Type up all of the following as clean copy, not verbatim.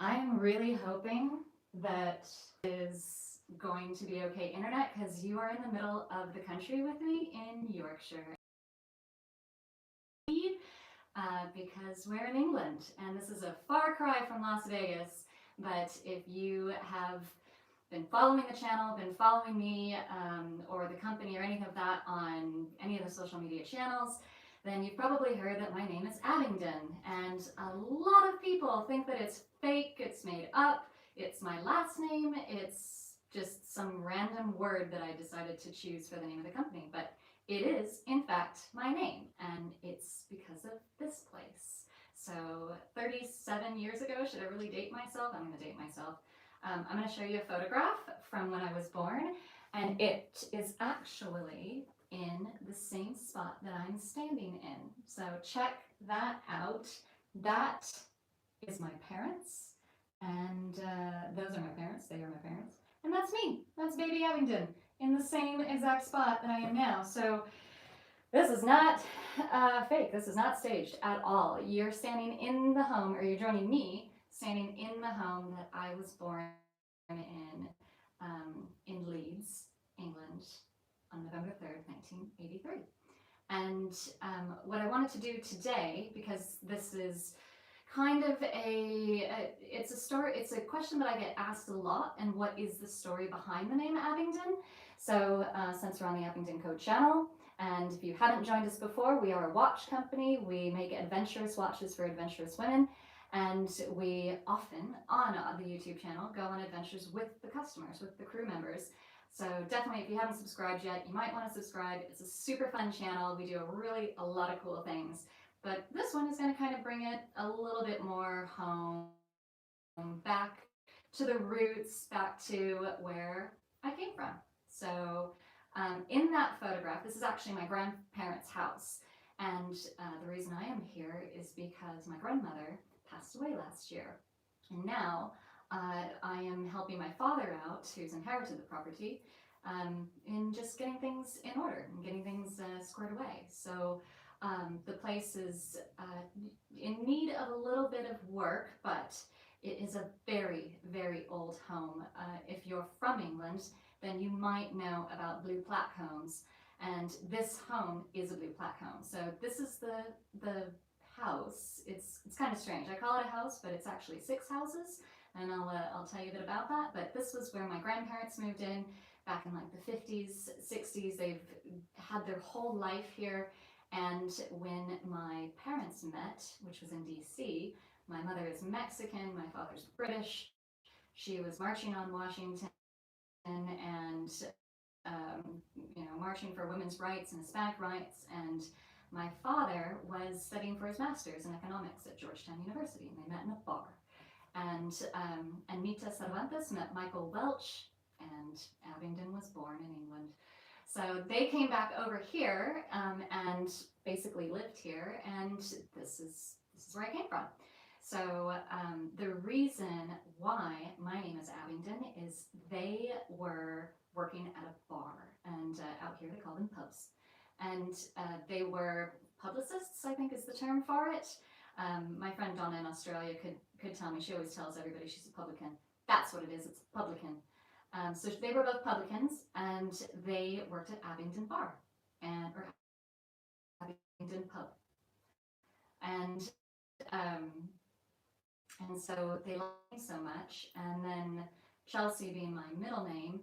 I'm really hoping that is going to be okay internet, because you are in the middle of the country with me in Yorkshire. Because we're in England and this is a far cry from Las Vegas, but if you have been following the channel, been following me or the company or anything of that on any of the social media channels, then you've probably heard that my name is Abingdon, and a lot of people think that it's fake, it's made up, it's my last name, it's just some random word that I decided to choose for the name of the company, but it is, in fact, my name, and it's because of this place. So 37 years ago, should I really date myself? I'm going to date myself. I'm going to show you a photograph from when I was born, and it is actually in the same spot that I'm standing in. So check that out. That is my parents, and those are my parents, they are my parents. And that's me, that's baby Abingdon, in the same exact spot that I am now. So this is not fake, this is not staged at all. You're standing in the home, or you're joining me standing in the home that I was born in Leeds, England, on November 3rd, 1983. And what I wanted to do today, because this is kind of it's a story, it's a question that I get asked a lot, and what is the story behind the name Abingdon? So since we're on the Abingdon Code channel, and if you haven't joined us before, we are a watch company. We make adventurous watches for adventurous women, and we often on the YouTube channel go on adventures with the customers, with the crew members. So definitely, if you haven't subscribed yet, you might want to subscribe. It's a super fun channel. We do a lot of cool things. But this one is going to kind of bring it a little bit more home, back to the roots, back to where I came from. So in that photograph, this is actually my grandparents' house. And the reason I am here is because my grandmother passed away last year. And now I am helping my father out, who's inherited the property, in just getting things in order and getting things squared away. So the place is in need of a little bit of work, but it is a very, very old home. If you're from England, then you might know about blue plaque homes, and this home is a blue plaque home. So this is the house. It's kind of strange. I call it a house, but it's actually 6 houses, and I'll tell you a bit about that. But this was where my grandparents moved in back in like the 50s, 60s. They've had their whole life here. And when my parents met, which was in DC, my mother is Mexican, my father's British. She was marching on Washington and marching for women's rights and Hispanic rights. And my father was studying for his master's in economics at Georgetown University, and they met in a bar. And Anita Cervantes met Michael Welch, and Abingdon was born in England. So they came back over here and basically lived here, and this is where I came from. So the reason why my name is Abingdon is they were working at a bar, and out here they call them pubs. And they were publicists, I think is the term for it. My friend Donna in Australia could tell me, she always tells everybody she's a publican. That's what it is, it's a publican. So they were both publicans, and they worked at Abingdon Bar, or Abingdon Pub. And so they liked me so much, and then Chelsea being my middle name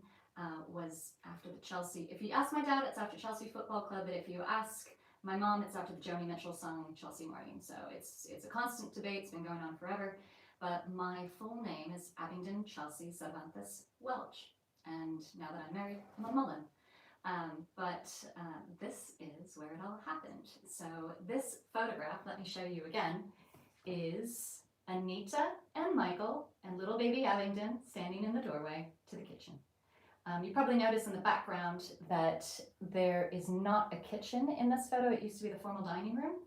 was after the Chelsea. If you ask my dad, it's after Chelsea Football Club, but if you ask my mom, it's after the Joni Mitchell song Chelsea Morning. So it's a constant debate, it's been going on forever. But my full name is Abingdon Chelsea Cervantes Welch. And now that I'm married, I'm a Mullen. But this is where it all happened. So this photograph, let me show you again, is Anita and Michael and little baby Abingdon standing in the doorway to the kitchen. You probably notice in the background that there is not a kitchen in this photo. It used to be the formal dining room.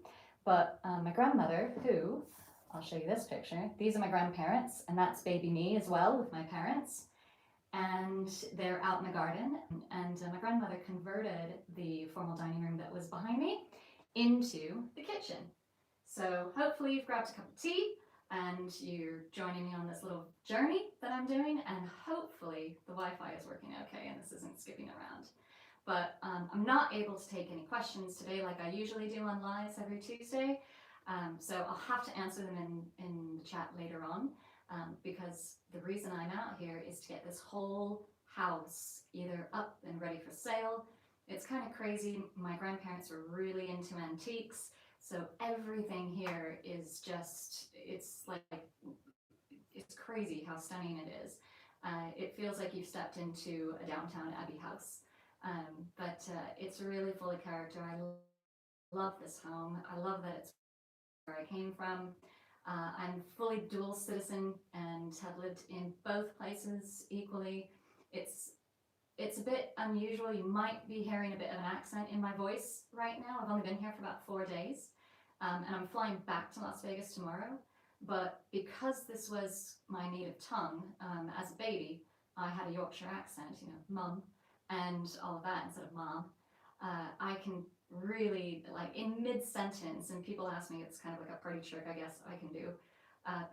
But my grandmother, who, I'll show you this picture, these are my grandparents, and that's baby me as well with my parents. And they're out in the garden, and my grandmother converted the formal dining room that was behind me into the kitchen. So hopefully you've grabbed a cup of tea. and you're joining me on this little journey that I'm doing, and hopefully the Wi-Fi is working okay and this isn't skipping around. But I'm not able to take any questions today like I usually do on lives every Tuesday, so I'll have to answer them in the chat later on, because the reason I'm out here is to get this whole house either up and ready for sale. It's kind of crazy. My grandparents were really into antiques, so everything here is just, it's crazy how stunning it is. It feels like you've stepped into a downtown Abbey house. But it's really full of character. I love this home. I love that it's where I came from. I'm fully dual citizen and have lived in both places equally. It's a bit unusual. You might be hearing a bit of an accent in my voice right now. I've only been here for about 4 days, and I'm flying back to Las Vegas tomorrow. But because this was my native tongue, as a baby, I had a Yorkshire accent, you know, mum, and all of that instead of mom. I can really, like, in mid-sentence, and people ask me, it's kind of like a party trick I guess I can do.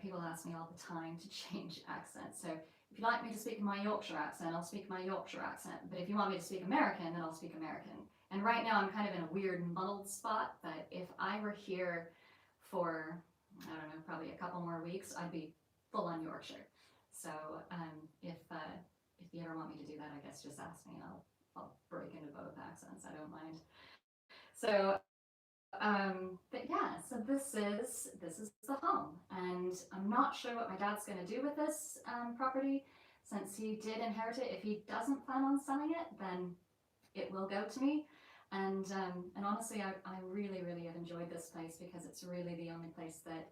People ask me all the time to change accents. So if you'd like me to speak in my Yorkshire accent, I'll speak my Yorkshire accent. But if you want me to speak American, then I'll speak American. And right now I'm kind of in a weird muddled spot, but if I were here for, I don't know, probably a couple more weeks, I'd be full on Yorkshire. So if you ever want me to do that, I guess just ask me and I'll break into both accents. I don't mind. So but yeah, so this is the home, and I'm not sure what my dad's going to do with this property, since he did inherit it. If he doesn't plan on selling it, then it will go to me. And honestly, I really have enjoyed this place, because it's really the only place that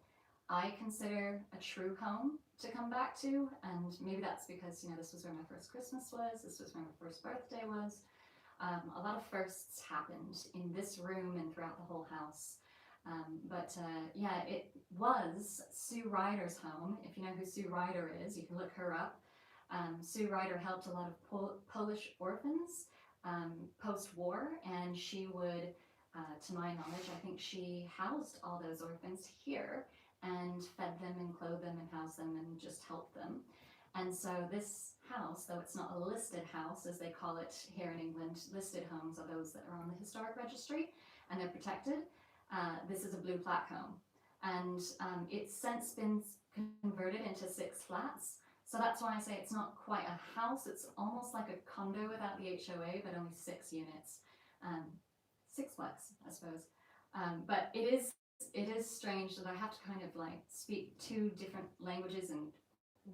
I consider a true home to come back to. And maybe that's because, you know, this was where my first Christmas was, this was where my first birthday was. A lot of firsts happened in this room and throughout the whole house. But yeah, it was Sue Ryder's home. If you know who Sue Ryder is, you can look her up. Sue Ryder helped a lot of Polish orphans post-war, and she would, to my knowledge, I think she housed all those orphans here and fed them and clothed them and housed them and just helped them. And so this house, though it's not a listed house, as they call it here in England, listed homes are those that are on the historic registry and they're protected. This is a blue plaque home, and it's since been converted into 6 flats. So that's why I say it's not quite a house. It's almost like a condo without the HOA, but only 6 units. 6plex, I suppose. But it is strange that I have to kind of like speak 2 different languages, and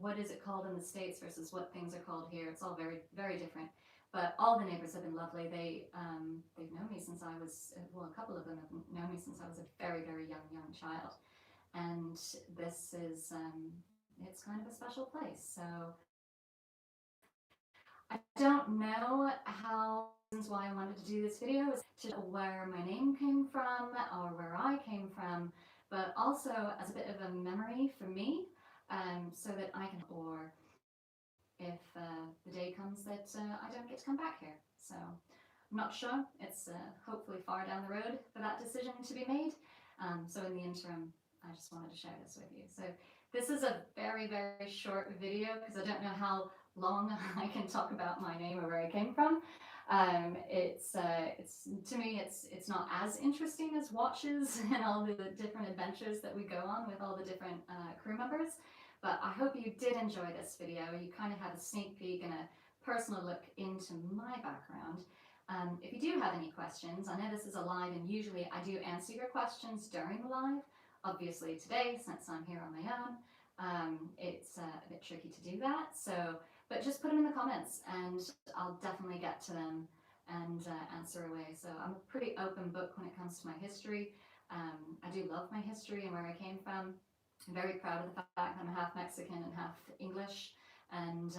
what is it called in the States versus what things are called here. It's all very different. But all the neighbors have been lovely. They've known me since I was, well, a couple of them have known me since I was a very young child. And this is, it's kind of a special place. So I don't know why I wanted to do this video, is to where my name came from or where I came from, but also as a bit of a memory for me, so that I can, or if the day comes that I don't get to come back here. So I'm not sure. It's hopefully far down the road for that decision to be made. So in the interim, I just wanted to share this with you. So this is a very short video, because I don't know how long I can talk about my name or where I came from. It's to me, it's not as interesting as watches and all the different adventures that we go on with all the different crew members. But I hope you did enjoy this video. You kind of had a sneak peek and a personal look into my background. If you do have any questions, I know this is a live, and usually I do answer your questions during the live. Obviously today, since I'm here on my own, it's a bit tricky to do that. So, but just put them in the comments and I'll definitely get to them and answer away. So I'm a pretty open book when it comes to my history. I do love my history and where I came from. I'm very proud of the fact I'm half Mexican and half English, and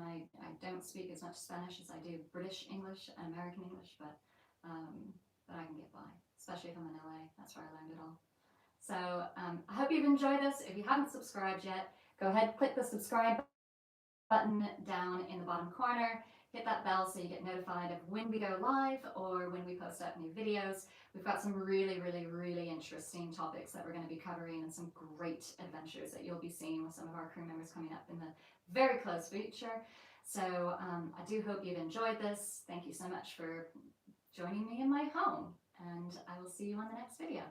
I don't speak as much Spanish as I do British English and American English, but I can get by, especially if I'm in LA. That's where I learned it all. So I hope you've enjoyed this. If you haven't subscribed yet, go ahead, click the subscribe button down in the bottom corner. hit that bell so you get notified of when we go live or when we post up new videos. We've got some really, really, really interesting topics that we're going to be covering, and some great adventures that you'll be seeing with some of our crew members coming up in the very close future. So I do hope you've enjoyed this. Thank you so much for joining me in my home, and I will see you on the next video.